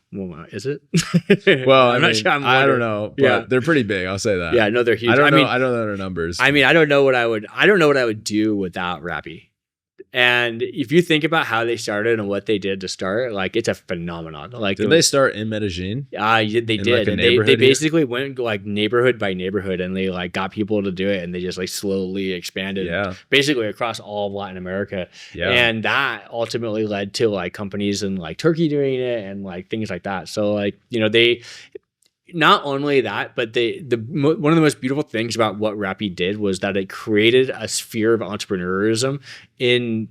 is it? Well, I'm not sure. I don't know, but they're pretty big. I'll say that. Yeah, no, they're huge. I don't know their numbers. I mean, I don't know what I would do without Rappy. And if you think about how they started and what they did to start, like it's a phenomenon. Like, did they start in Medellin? They did. Like and they basically went like neighborhood by neighborhood, and they like got people to do it, and they just like slowly expanded, basically across all of Latin America. Yeah. And that ultimately led to like companies in like Turkey doing it and like things like that. So like, you know, they. Not only that, but one of the most beautiful things about what Rappy did was that it created a sphere of entrepreneurism in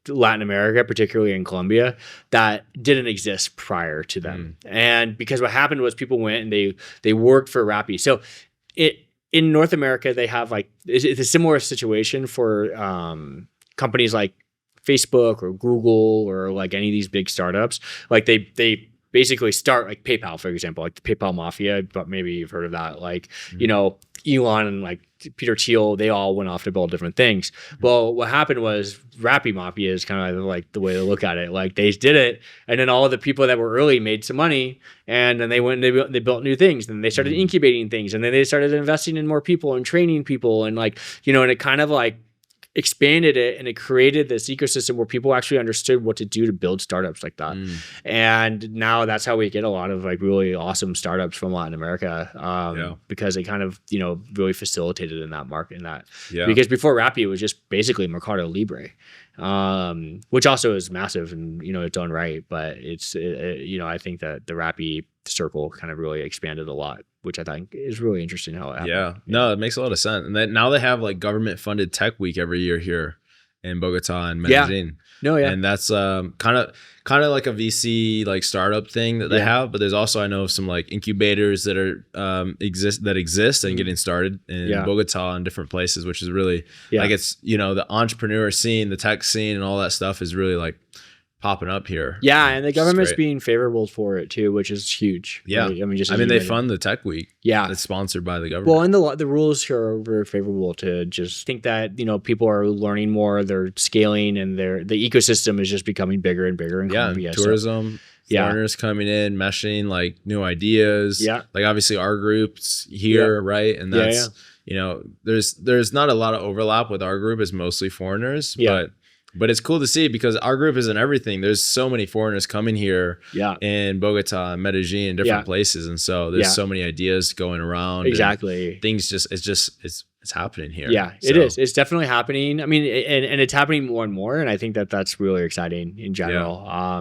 Latin America, particularly in Colombia, that didn't exist prior to them. And because what happened was people went and they worked for Rappy. So in North America, they have like it's a similar situation for companies like Facebook or Google or like any of these big startups. Like they basically start like PayPal, for example, like the PayPal Mafia, but maybe you've heard of that. Like, you know, Elon and like Peter Thiel, they all went off to build different things. Well, what happened was Rappy Mafia is kind of like the way to look at it. Like they did it, and then all of the people that were early made some money, and then they went and they built new things, and they started incubating things, and then they started investing in more people and training people, and like, you know, and it kind of like expanded it, and it created this ecosystem where people actually understood what to do to build startups like that. And now that's how we get a lot of like really awesome startups from Latin America, because it kind of, you know, really facilitated in that market, because before Rappy, it was just basically Mercado Libre, which also is massive and, you know, its own right. But it's, you know, I think that the Rappy circle kind of really expanded a lot, which I think is really interesting how it happened. Yeah. No, it makes a lot of sense. And then now they have like government funded tech week every year here in Bogota and Medellin. And that's kind of like a VC like startup thing that they have, but there's also, I know, some like incubators that are exist and getting started in Bogota and different places, which is really like, it's, you know, the entrepreneur scene, the tech scene and all that stuff is really like popping up here. Yeah, and the government's being favorable for it too, which is huge. Yeah, I mean, they fund the tech week. Yeah, it's sponsored by the government. Well, and the rules here are very favorable to just think that, you know, people are learning more, they're scaling, and the ecosystem is just becoming bigger and bigger in Colombia. Tourism. Foreigners coming in, meshing like new ideas. Yeah, like obviously our groups here, right? And that's you know, there's not a lot of overlap with our group. It's mostly foreigners, but it's cool to see because our group isn't everything. There's so many foreigners coming here in Bogota, Medellin, and different places. And so there's so many ideas going around. Exactly. Things it's happening here. Yeah, it is. It's definitely happening. I mean, and it's happening more and more. And I think that that's really exciting in general. Yeah.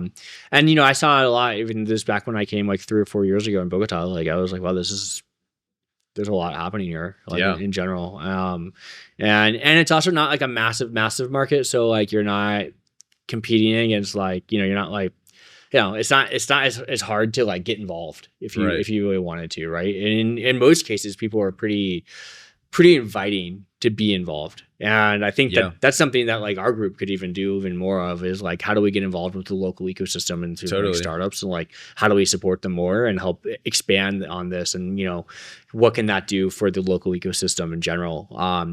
And, you know, I saw it a lot, even this back when I came like 3 or 4 years ago in Bogota. Like I was like, wow, there's a lot happening here, like in general. And it's also not like a massive market. So like you're not competing against like, you know, you're not like, you know, it's not as hard to like get involved if you really wanted to, right? And in most cases, people are pretty inviting to be involved. And I think that's something that like our group could even do even more of is like, how do we get involved with the local ecosystem and through like startups, and like, how do we support them more and help expand on this? And, you know, what can that do for the local ecosystem in general?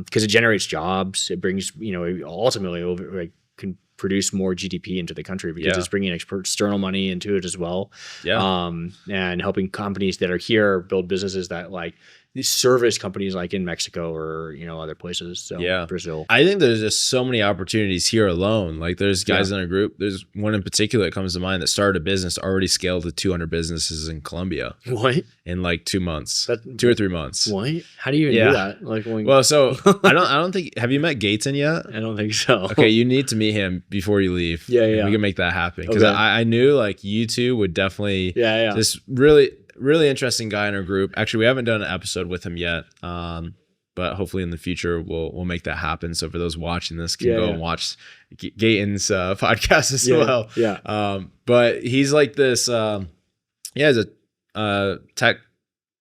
Because it generates jobs. It brings, you know, ultimately like can produce more GDP into the country because it's bringing external money into it as well. And helping companies that are here build businesses that like service companies like in Mexico or, you know, other places. So Brazil. I think there's just so many opportunities here alone. Like there's guys in our group. There's one in particular that comes to mind that started a business, already scaled to 200 businesses in Colombia. What? In like 2 months, 2 or 3 months. What? How do you even do that? Like, well, so I don't think, have you met Gaten yet? I don't think so. Okay. You need to meet him before you leave. Yeah. We can make that happen. Cause I knew like you two would definitely just really interesting guy in our group. Actually, we haven't done an episode with him yet, but hopefully in the future we'll make that happen. So for those watching this, can go and watch Gaten's podcast as well. Yeah. But he's like this. He's a tech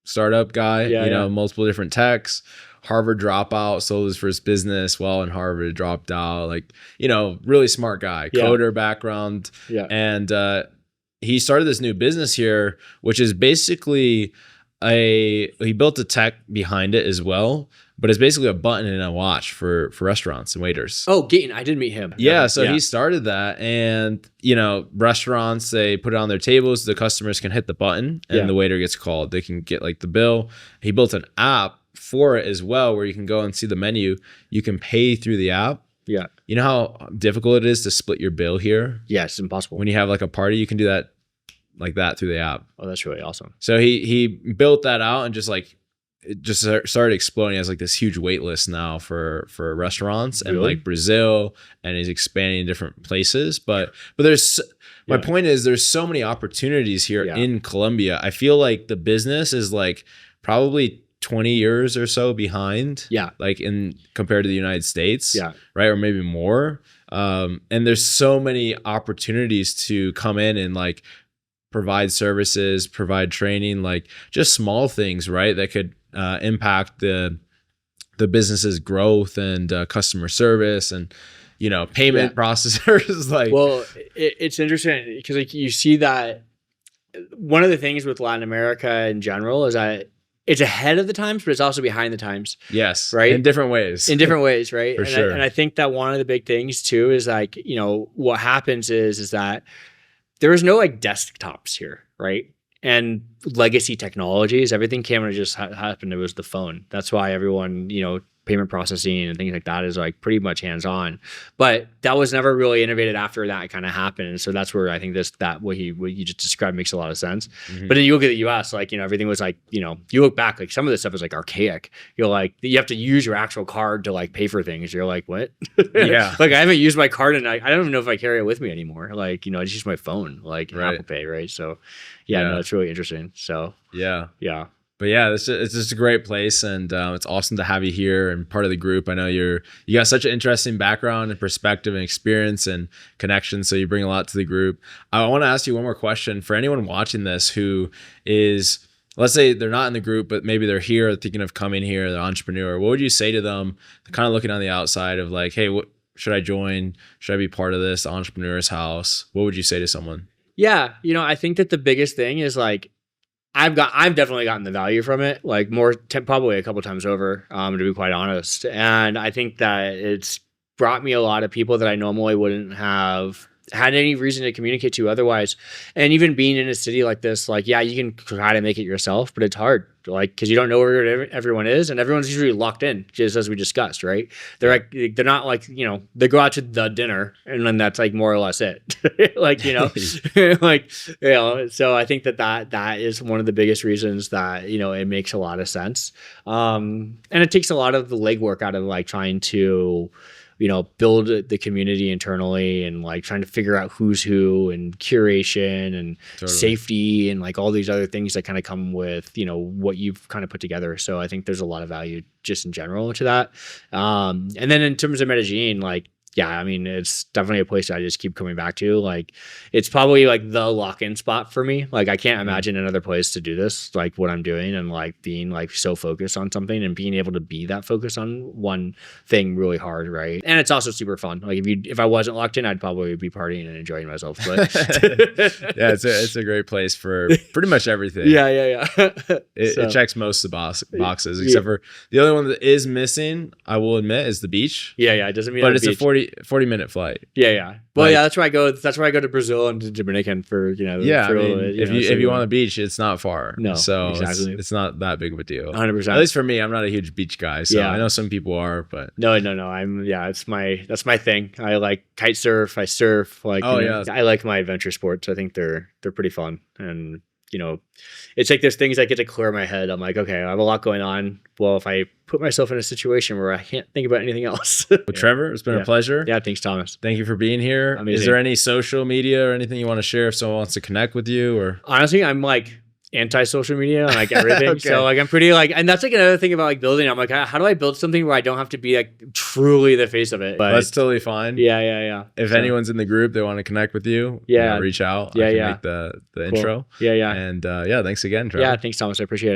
startup guy. You know, multiple different techs. Harvard dropout, sold his first business while in Harvard, dropped out. Like, you know, really smart guy, coder background. Yeah. And he started this new business here, which is basically he built the tech behind it as well, but it's basically a button and a watch for restaurants and waiters. Oh, Gayton, I did meet him. Yeah, so he started that, and you know, restaurants, they put it on their tables, the customers can hit the button and the waiter gets called. They can get like the bill. He built an app for it as well where you can go and see the menu. You can pay through the app. Yeah. You know how difficult it is to split your bill here? Yeah, it's impossible. When you have like a party, you can do that like that through the app. Oh, that's really awesome. So he built that out and just like it just started exploding. He has like this huge wait list now for restaurants and like Brazil, and he's expanding in different places. But there's my point is there's so many opportunities here in Colombia. I feel like the business is like probably 20 years or so behind. Yeah. Like in compared to the United States. Yeah. Right. Or maybe more. And there's so many opportunities to come in and like provide services, provide training, like just small things, right? That could impact the business's growth and customer service and, you know, payment processors. Like, well, it's interesting because like you see that one of the things with Latin America in general is that it's ahead of the times, but it's also behind the times. Yes. Right. In different ways. In different ways. Right. For sure. And I think that one of the big things too is like, you know, what happens is that there was no like desktops here. Right. And legacy technologies, everything came and it just happened. It was the phone. That's why everyone, you know, payment processing and things like that is like pretty much hands-on, but that was never really innovated after that kind of happened. And so that's where I think what you just described makes a lot of sense. Mm-hmm. But then you look at the US, like, you know, everything was like, you know, you look back, like some of this stuff is like archaic. You're like, you have to use your actual card to like pay for things. You're like, what? Yeah. Like I haven't used my card and I don't even know if I carry it with me anymore. Like, you know, I just use my phone, like Apple Pay. Right. So no, it's really interesting. So yeah. But yeah, it's just a great place, and it's awesome to have you here and part of the group. I know you got such an interesting background and perspective and experience and connection, so you bring a lot to the group. I want to ask you one more question for anyone watching this who is, let's say they're not in the group, but maybe they're here thinking of coming here, they're an entrepreneur. What would you say to them, kind of looking on the outside of like, hey, what should I join? Should I be part of this entrepreneur's house? What would you say to someone? Yeah, you know, I think that the biggest thing is like, I've definitely gotten the value from it, like probably a couple times over, to be quite honest. And I think that it's brought me a lot of people that I normally wouldn't have had any reason to communicate to otherwise. And even being in a city like this, like, yeah, you can try to make it yourself, but it's hard, like, because you don't know where everyone is, and everyone's usually locked in, just as we discussed, right? They're not like, you know, they go out to the dinner, and then that's like more or less it, like, you know, like, you know. So I think that is one of the biggest reasons that, you know, it makes a lot of sense, and it takes a lot of the legwork out of like trying to, you know, build the community internally and like trying to figure out who's who and curation and safety and like all these other things that kind of come with, you know, what you've kind of put together. So I think there's a lot of value just in general to that. And then in terms of Medellin, like, yeah, I mean, it's definitely a place that I just keep coming back to. Like, it's probably like the lock-in spot for me. Like, I can't imagine another place to do this, like what I'm doing, and like being like so focused on something and being able to be that focused on one thing really hard, right? And it's also super fun. Like if I wasn't locked in, I'd probably be partying and enjoying myself. But yeah, it's a great place for pretty much everything. Yeah. It checks most of the boxes, except for the only one that is missing, I will admit, is the beach. Yeah, it doesn't mean. But it's beach. A 40-minute flight. Yeah. Well, like, yeah, that's where I go. That's where I go to Brazil and to Dominican for, you know. Yeah, for I mean, if you want a beach, it's not far. No, so exactly. It's not that big of a deal. 100%. At least for me, I'm not a huge beach guy. So I know some people are, but no. That's my thing. I like kite surf. I surf. Like, I like my adventure sports. I think they're pretty fun. And, you know, it's like there's things I get to clear my head. I'm like, okay, I have a lot going on. Well, if I put myself in a situation where I can't think about anything else. Well, Trevor, it's been a pleasure. Yeah, thanks, Thomas. Thank you for being here. Amazing. Is there any social media or anything you want to share if someone wants to connect with you? Or honestly, I'm like anti-social media and like everything. Okay. So like I'm pretty like, and that's like another thing about like building. I'm like, how do I build something where I don't have to be like truly the face of it? But that's totally fine. Yeah. If anyone's in the group, they want to connect with you, reach out. I can make the intro. Yeah. And thanks again, Trevor. Yeah, thanks, Thomas. I appreciate it.